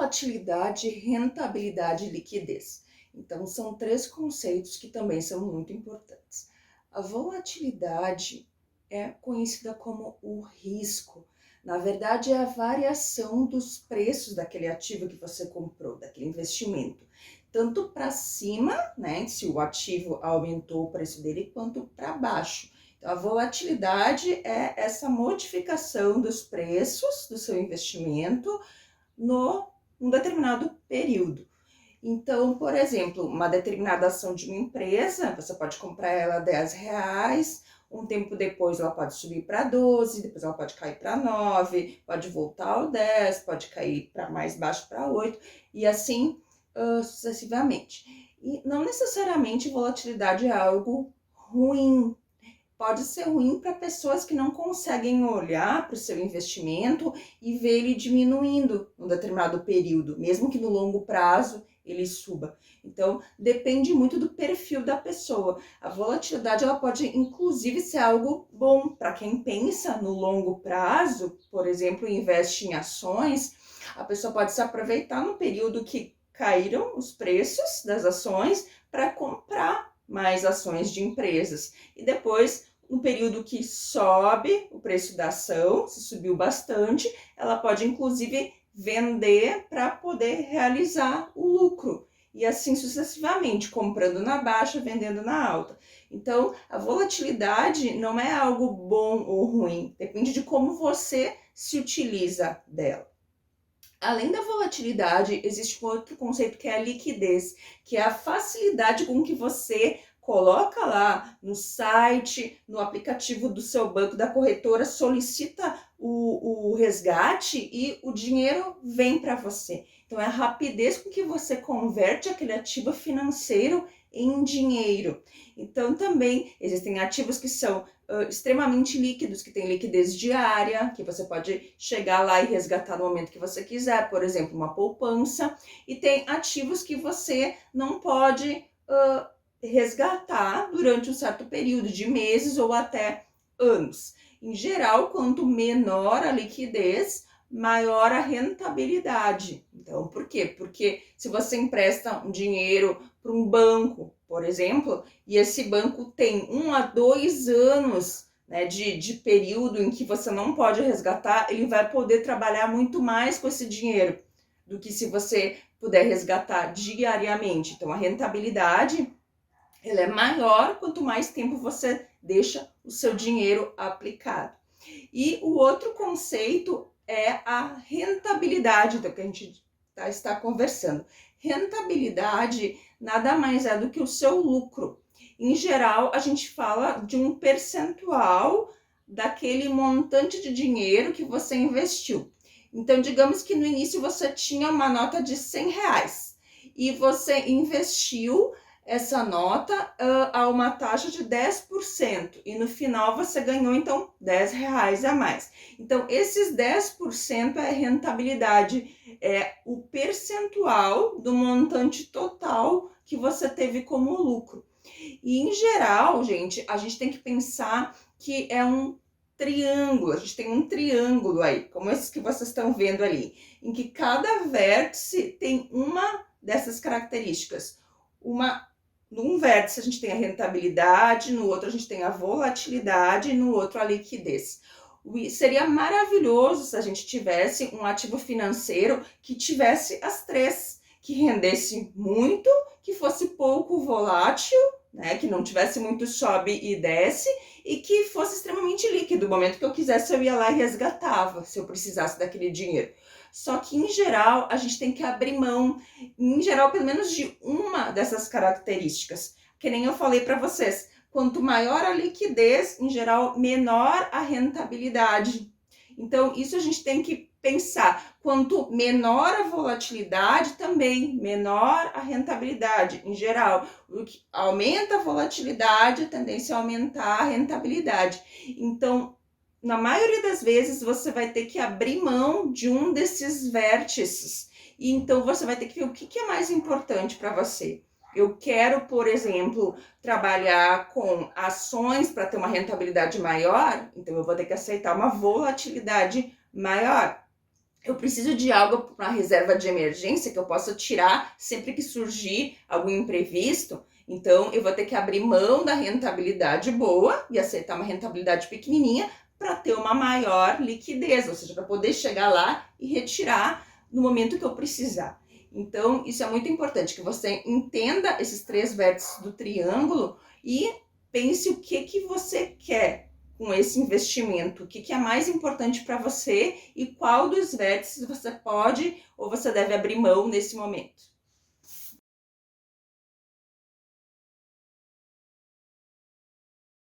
Volatilidade, rentabilidade e liquidez. Então, são três conceitos que também são muito importantes. A volatilidade é conhecida como o risco. Na verdade, é a variação dos preços daquele ativo que você comprou, daquele investimento. Tanto para cima, né, se o ativo aumentou o preço dele, quanto para baixo. Então, a volatilidade é essa modificação dos preços do seu investimento num determinado período. Então, por exemplo, uma determinada ação de uma empresa, você pode comprar ela a R$ 10, um tempo depois ela pode subir para 12, depois ela pode cair para 9, pode voltar ao 10, pode cair para mais baixo para 8, e assim sucessivamente. E não necessariamente volatilidade é algo ruim. Pode ser ruim para pessoas que não conseguem olhar para o seu investimento e ver ele diminuindo num determinado período, mesmo que no longo prazo ele suba. Então, depende muito do perfil da pessoa. A volatilidade ela pode, inclusive, ser algo bom para quem pensa no longo prazo, por exemplo, investe em ações. A pessoa pode se aproveitar no período que caíram os preços das ações para comprar mais ações de empresas. E depois, no período que sobe o preço da ação, se subiu bastante, ela pode inclusive vender para poder realizar o lucro. E assim sucessivamente, comprando na baixa, vendendo na alta. Então, a volatilidade não é algo bom ou ruim, depende de como você se utiliza dela. Além da volatilidade, existe um outro conceito que é a liquidez, que é a facilidade com que você coloca lá no site, no aplicativo do seu banco, da corretora, solicita o resgate e o dinheiro vem para você. Então, é a rapidez com que você converte aquele ativo financeiro em dinheiro. Então, também existem ativos que são extremamente líquidos, que tem liquidez diária, que você pode chegar lá e resgatar no momento que você quiser, por exemplo, uma poupança, e tem ativos que você não pode resgatar durante um certo período de meses ou até anos. Em geral, quanto menor a liquidez, maior a rentabilidade. Então, por quê? Porque se você empresta um dinheiro para um banco, por exemplo, e esse banco tem 1 a 2 anos, né, de período em que você não pode resgatar, ele vai poder trabalhar muito mais com esse dinheiro do que se você puder resgatar diariamente. Então, a rentabilidade ela é maior quanto mais tempo você deixa o seu dinheiro aplicado. E o outro conceito é a rentabilidade, do que a gente está conversando. Rentabilidade nada mais é do que o seu lucro. Em geral, a gente fala de um percentual daquele montante de dinheiro que você investiu. Então, digamos que no início você tinha uma nota de R$ 100 e você investiu essa nota a uma taxa de 10%, e no final você ganhou então R$ 10 a mais. Então, esses 10% é rentabilidade, é o percentual do montante total que você teve como lucro. E em geral, gente, a gente tem que pensar que é um triângulo, a gente tem um triângulo aí, como esses que vocês estão vendo ali, em que cada vértice tem uma dessas características. Num vértice a gente tem a rentabilidade, no outro a gente tem a volatilidade, no outro a liquidez. Seria maravilhoso se a gente tivesse um ativo financeiro que tivesse as três, que rendesse muito, que fosse pouco volátil, né, que não tivesse muito sobe e desce, e que fosse extremamente líquido. No momento que eu quisesse, eu ia lá e resgatava, se eu precisasse daquele dinheiro. Só que, em geral, a gente tem que abrir mão, em geral, pelo menos de uma dessas características. Que nem eu falei para vocês, quanto maior a liquidez, em geral, menor a rentabilidade. Então, isso a gente tem que pensar. Quanto menor a volatilidade, também menor a rentabilidade, em geral. O que aumenta a volatilidade, a tendência é aumentar a rentabilidade. Então, na maioria das vezes, você vai ter que abrir mão de um desses vértices. E então, você vai ter que ver o que é mais importante para você. Eu quero, por exemplo, trabalhar com ações para ter uma rentabilidade maior, então eu vou ter que aceitar uma volatilidade maior. eu preciso de algo para reserva de emergência que eu possa tirar sempre que surgir algum imprevisto. Então, eu vou ter que abrir mão da rentabilidade boa e aceitar uma rentabilidade pequenininha para ter uma maior liquidez, ou seja, para poder chegar lá e retirar no momento que eu precisar. Então, isso é muito importante, que você entenda esses 3 vértices do triângulo e pense o que você quer com esse investimento, o que é mais importante para você e qual dos vértices você pode ou você deve abrir mão nesse momento.